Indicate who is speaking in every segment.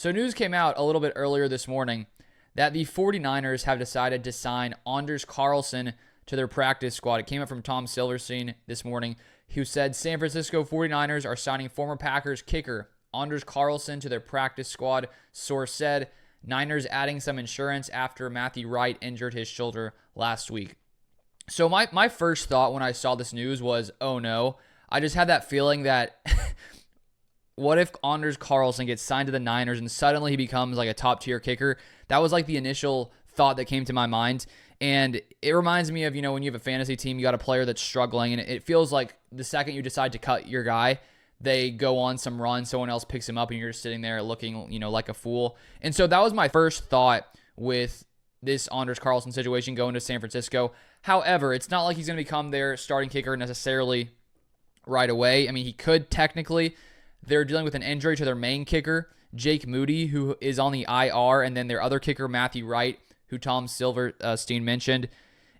Speaker 1: So news came out a little bit earlier this morning that the 49ers have decided to sign Anders Carlson to their practice squad. It came up from Tom Silverstein this morning, who said San Francisco 49ers are signing former Packers kicker Anders Carlson to their practice squad. Source said Niners adding some insurance after Matthew Wright injured his shoulder last week. So my first thought when I saw this news was, oh no. I just had that feeling that what if Anders Carlson gets signed to the Niners and suddenly he becomes like a top tier kicker? That was like the initial thought that came to my mind. And it reminds me of, when you have a fantasy team, you got a player that's struggling, and it feels like the second you decide to cut your guy, they go on some run, someone else picks him up, and you're just sitting there looking, like a fool. And so that was my first thought with this Anders Carlson situation going to San Francisco. However, it's not like he's going to become their starting kicker necessarily right away. I mean, he could technically. They're dealing with an injury to their main kicker, Jake Moody, who is on the IR, and then their other kicker, Matthew Wright, who Tom Silverstein mentioned,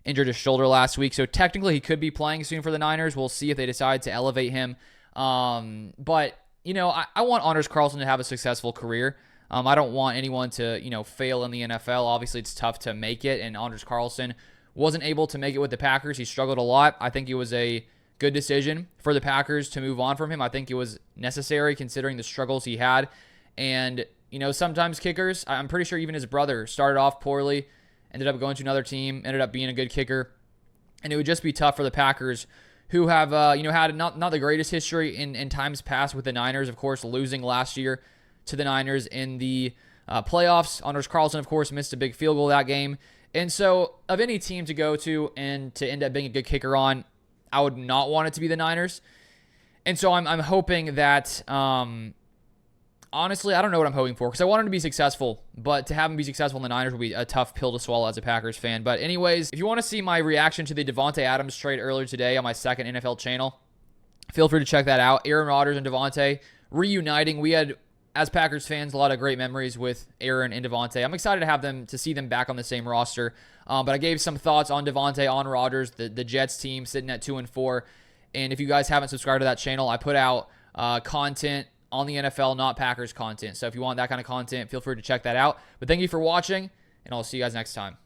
Speaker 1: injured his shoulder last week. So technically he could be playing soon for the Niners. We'll see if they decide to elevate him. But, I want Anders Carlson to have a successful career. I don't want anyone to, fail in the NFL. Obviously, it's tough to make it, and Anders Carlson wasn't able to make it with the Packers. He struggled a lot. I think it was a good decision for the Packers to move on from him. I think it was necessary considering the struggles he had. And, sometimes kickers, I'm pretty sure even his brother started off poorly, ended up going to another team, ended up being a good kicker. And it would just be tough for the Packers, who have, had not the greatest history in times past with the Niners, of course, losing last year to the Niners in the playoffs. Anders Carlson, of course, missed a big field goal that game. And so of any team to go to and to end up being a good kicker on, I would not want it to be the Niners. And so I'm hoping that, honestly, I don't know what I'm hoping for because I want him to be successful, but to have him be successful in the Niners would be a tough pill to swallow as a Packers fan. But anyways, if you want to see my reaction to the Davante Adams trade earlier today on my second NFL channel, feel free to check that out. Aaron Rodgers and Davante reuniting. We had, as Packers fans, a lot of great memories with Aaron and Davante. I'm excited to see them back on the same roster. But I gave some thoughts on Davante, on Rodgers, the Jets team sitting at 2-4. And if you guys haven't subscribed to that channel, I put out content on the NFL, not Packers content. So if you want that kind of content, feel free to check that out. But thank you for watching, and I'll see you guys next time.